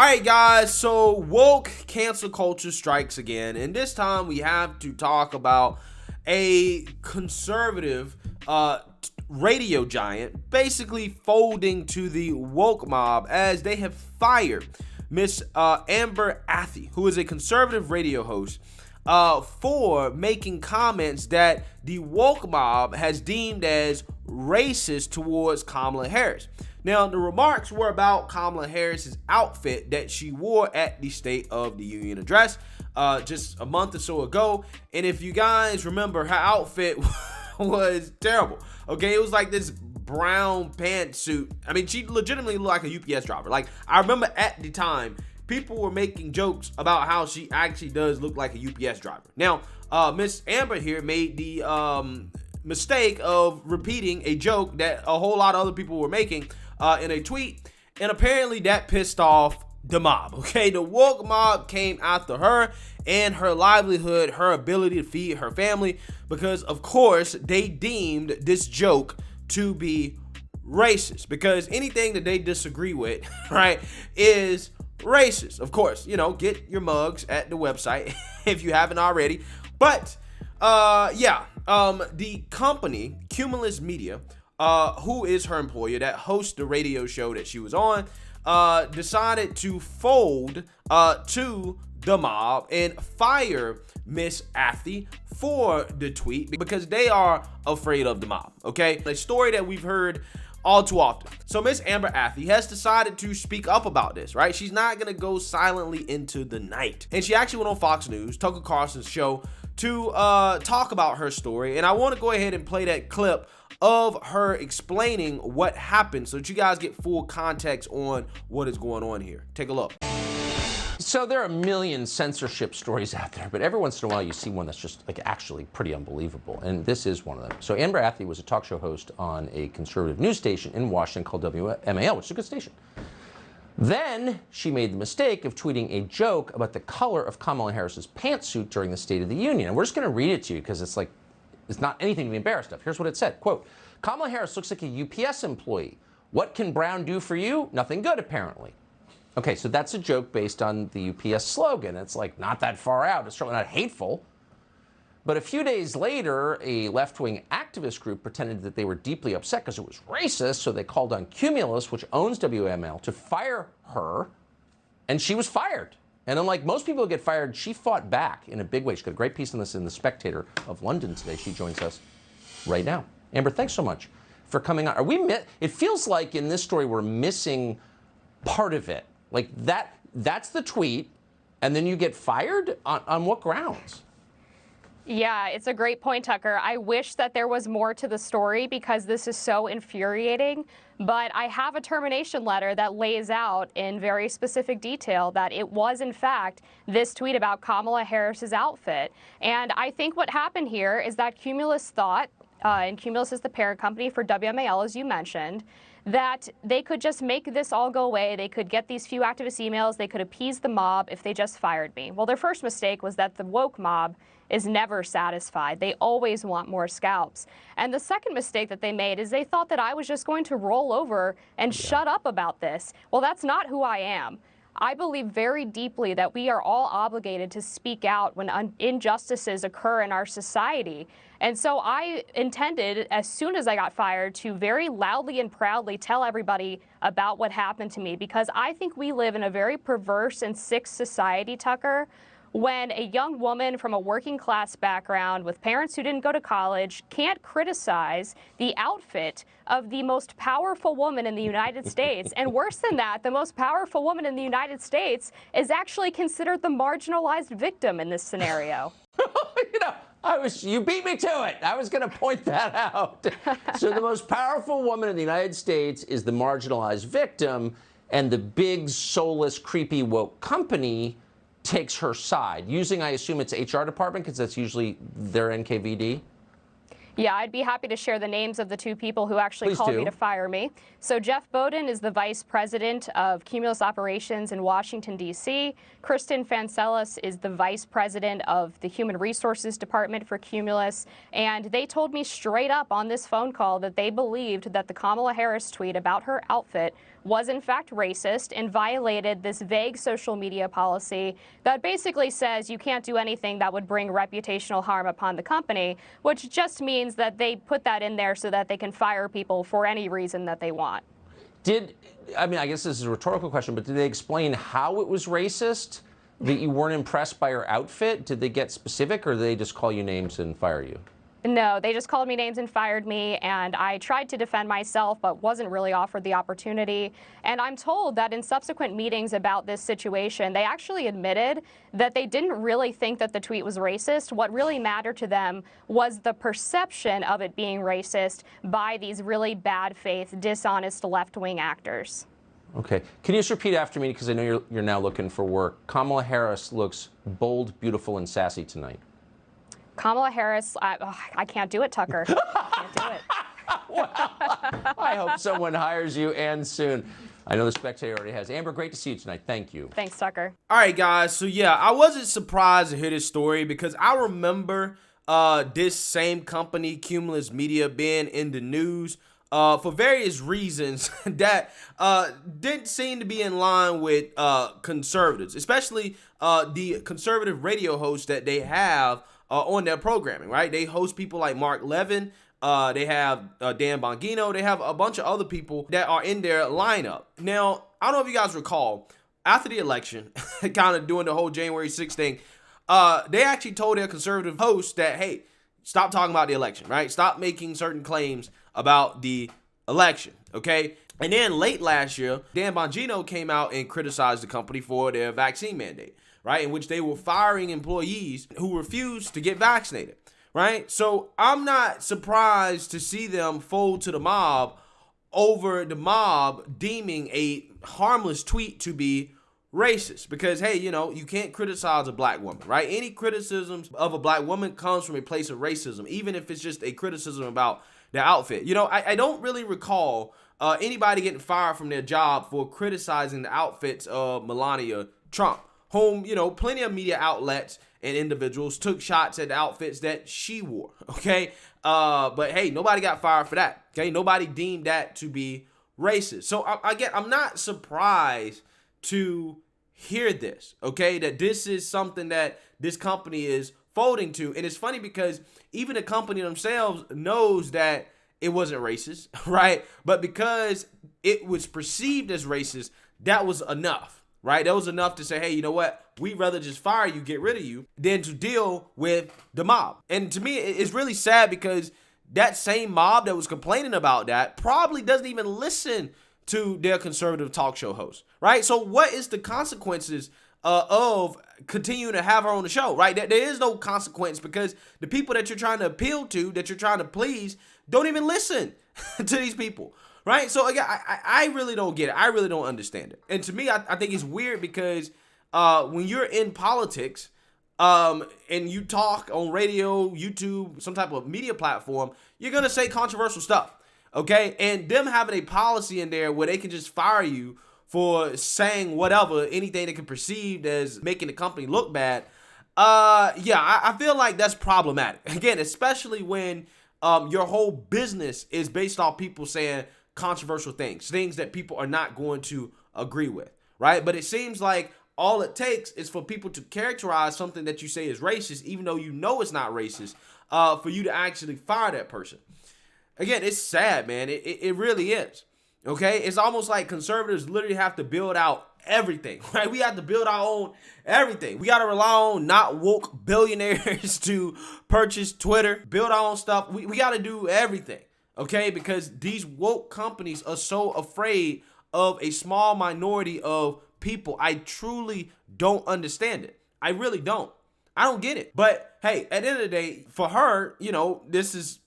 Alright guys, so woke cancel culture strikes again, and this time we have to talk about a conservative radio giant basically folding to the woke mob as they have fired Miss Amber Athey, who is a conservative radio host, for making comments that the woke mob has deemed as racist towards Kamala Harris. Now, the remarks were about Kamala Harris's outfit that she wore at the State of the Union address just a month or so ago. And if you guys remember, her outfit was terrible. Okay, it was like this brown pantsuit. I mean, she legitimately looked like a UPS driver. Like, I remember at the time, people were making jokes about how she actually does look like a UPS driver. Now, Miss Amber here made the mistake of repeating a joke that a whole lot of other people were making in a tweet, and apparently that pissed off the mob. Okay, the woke mob came after her and her livelihood, her ability to feed her family, because of course they deemed this joke to be racist, because anything that they disagree with, right, is racist. Of course, you know, get your mugs at the website if you haven't already. But the company Cumulus Media, who is her employer that hosts the radio show that she was on, decided to fold to the mob and fire Miss Athey for the tweet because they are afraid of the mob. Okay, a story that we've heard all too often. So Miss Amber Athey has decided to speak up about this, right? She's not gonna go silently into the night, and she actually went on Fox News, Tucker Carlson's show, to talk about her story. And I want to go ahead and play that clip of her explaining what happened so that you guys get full context on what is going on here. Take a look. So there are a million censorship stories out there, but every once in a while you see one that's just like actually pretty unbelievable, and this is one of them. So Amber Athey was a talk show host on a conservative news station in Washington called WMAL, which is a good station. Then she made the mistake of tweeting a joke about the color of Kamala Harris's pantsuit during the State of the Union, and we're just going to read it to you because it's not anything to be embarrassed of. Here's what it said, quote, "Kamala Harris looks like a UPS employee. What can Brown do for you? Nothing good, apparently." Okay, so that's a joke based on the UPS slogan. It's like not that far out. It's certainly not hateful. But a few days later, a left-wing activist group pretended that they were deeply upset because it was racist, so they called on Cumulus, which owns WML, to fire her, and she was fired. And unlike most people who get fired, she fought back in a big way. She got a great piece on this in The Spectator of London today. She joins us right now. Amber, thanks so much for coming on. It feels like in this story we're missing part of it. Like that's the tweet, and then you get fired? On what grounds? Yeah, it's a great point, Tucker. I wish that there was more to the story because this is so infuriating. But I have a termination letter that lays out in very specific detail that it was, in fact, this tweet about Kamala Harris's outfit. And I think what happened here is that Cumulus thought, and Cumulus is the parent company for WMAL, as you mentioned, that they could just make this all go away. They could get these few activist emails. They could appease the mob if they just fired me. Well, their first mistake was that the woke mob is never satisfied. They always want more scalps. And the second mistake that they made is they thought that I was just going to roll over and shut up about this. Well, that's not who I am. I believe very deeply that we are all obligated to speak out when injustices occur in our society. And so I intended, as soon as I got fired, to very loudly and proudly tell everybody about what happened to me, because I think we live in a very perverse and sick society, Tucker, when a young woman from a working class background with parents who didn't go to college can't criticize the outfit of the most powerful woman in the United States. And worse than that, the most powerful woman in the United States is actually considered the marginalized victim in this scenario. You beat me to it. I was going to point that out. So the most powerful woman in the United States is the marginalized victim, and the big, soulless, creepy, woke company takes her side, using, I assume, its HR department, because that's usually their NKVD? Yeah, I'd be happy to share the names of the two people who actually called me to fire me. So Jeff Bowden is the Vice President of Cumulus Operations in Washington, D.C. Kristen Fancelis is the Vice President of the Human Resources Department for Cumulus. And they told me straight up on this phone call that they believed that the Kamala Harris tweet about her outfit was in fact racist and violated this vague social media policy that basically says you can't do anything that would bring reputational harm upon the company, which just means that they put that in there so that they can fire people for any reason that they want. I guess this is a rhetorical question, but did they explain how it was racist, that you weren't impressed by her outfit? Did they get specific, or did they just call you names and fire you? No, they just called me names and fired me, and I tried to defend myself but wasn't really offered the opportunity. And I'm told that in subsequent meetings about this situation, they actually admitted that they didn't really think that the tweet was racist. What really mattered to them was the perception of it being racist by these really bad faith, dishonest left-wing actors. Okay. Can you just repeat after me, because I know you're now looking for work. Kamala Harris looks bold, beautiful, and sassy tonight. Kamala Harris, I can't do it, Tucker. I can't do it. Well, I hope someone hires you, and soon. I know the Spectator already has. Amber, great to see you tonight. Thank you. Thanks, Tucker. All right, guys. So, yeah, I wasn't surprised to hear this story because I remember this same company, Cumulus Media, being in the news for various reasons that didn't seem to be in line with conservatives, especially the conservative radio hosts that they have on their programming, right? They host people like Mark Levin. They have Dan Bongino. They have a bunch of other people that are in their lineup. Now, I don't know if you guys recall, after the election, kind of doing the whole January 6th thing, they actually told their conservative hosts that, hey, stop talking about the election, right? Stop making certain claims about the election, okay? And then late last year, Dan Bongino came out and criticized the company for their vaccine mandate, right? In which they were firing employees who refused to get vaccinated, right? So I'm not surprised to see them fold to the mob over the mob deeming a harmless tweet to be racist, because, hey, you know, you can't criticize a black woman, right? Any criticism of a black woman comes from a place of racism, even if it's just a criticism about their outfit. You know, I don't really recall anybody getting fired from their job for criticizing the outfits of Melania Trump, whom, you know, plenty of media outlets and individuals took shots at the outfits that she wore, okay? But hey, nobody got fired for that, okay? Nobody deemed that to be racist. So I'm not surprised to hear this, okay? That this is something that this company is folding to. And it's funny because even the company themselves knows that it wasn't racist, right? But because it was perceived as racist, that was enough, right? That was enough to say, hey, you know what? We'd rather just fire you, get rid of you, than to deal with the mob. And to me, it's really sad because that same mob that was complaining about that probably doesn't even listen to their conservative talk show host, right? So what is the consequences of continuing to have her on the show, right? There is no consequence because the people that you're trying to appeal to, that you're trying to please, don't even listen to these people, right? So again, I really don't get it. I really don't understand it. And to me, I think it's weird because when you're in politics and you talk on radio, YouTube, some type of media platform, you're going to say controversial stuff, okay? And them having a policy in there where they can just fire you for saying whatever, anything that can be perceived as making the company look bad, I feel like that's problematic. Again, especially when your whole business is based off people saying controversial things that people are not going to agree with, right? But it seems like all it takes is for people to characterize something that you say is racist, even though you know it's not racist, for you to actually fire that person. Again, it's sad, man. It really is. Okay? It's almost like conservatives literally have to build out everything, right? We have to build our own everything. We got to rely on not woke billionaires to purchase Twitter, build our own stuff. We got to do everything, okay? Because these woke companies are so afraid of a small minority of people. I truly don't understand it. I really don't. I don't get it. But hey, at the end of the day, for her, you know, this is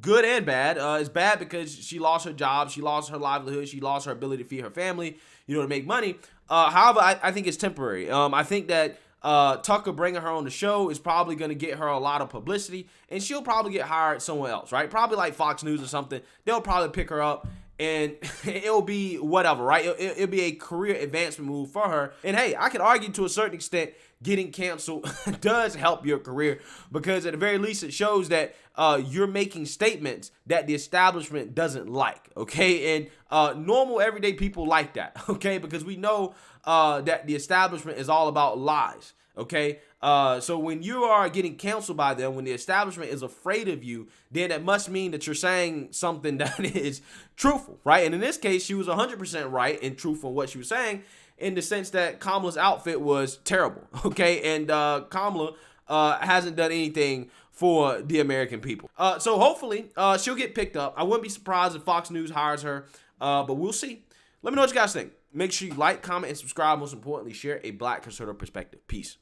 good and bad. It's bad because she lost her job, she lost her livelihood, she lost her ability to feed her family, you know, to make money. However, I think it's temporary. I think that Tucker bringing her on the show is probably going to get her a lot of publicity, and she'll probably get hired somewhere else, right? Probably like Fox News or something. They'll probably pick her up, and it'll be whatever, right? It'll be a career advancement move for her. And hey, I could argue to a certain extent getting canceled does help your career, because at the very least it shows that you're making statements that the establishment doesn't like, okay? And normal everyday people like that, okay? Because we know that the establishment is all about lies, okay? So when you are getting canceled by them, when the establishment is afraid of you, then it must mean that you're saying something that is truthful, right? And in this case, she was 100% right and truthful in what she was saying, in the sense that Kamala's outfit was terrible, okay? And Kamala hasn't done anything for the American people. So hopefully she'll get picked up. I wouldn't be surprised if Fox News hires her, but we'll see. Let me know what you guys think. Make sure you like, comment, and subscribe. Most importantly, share a Black conservative perspective. Peace.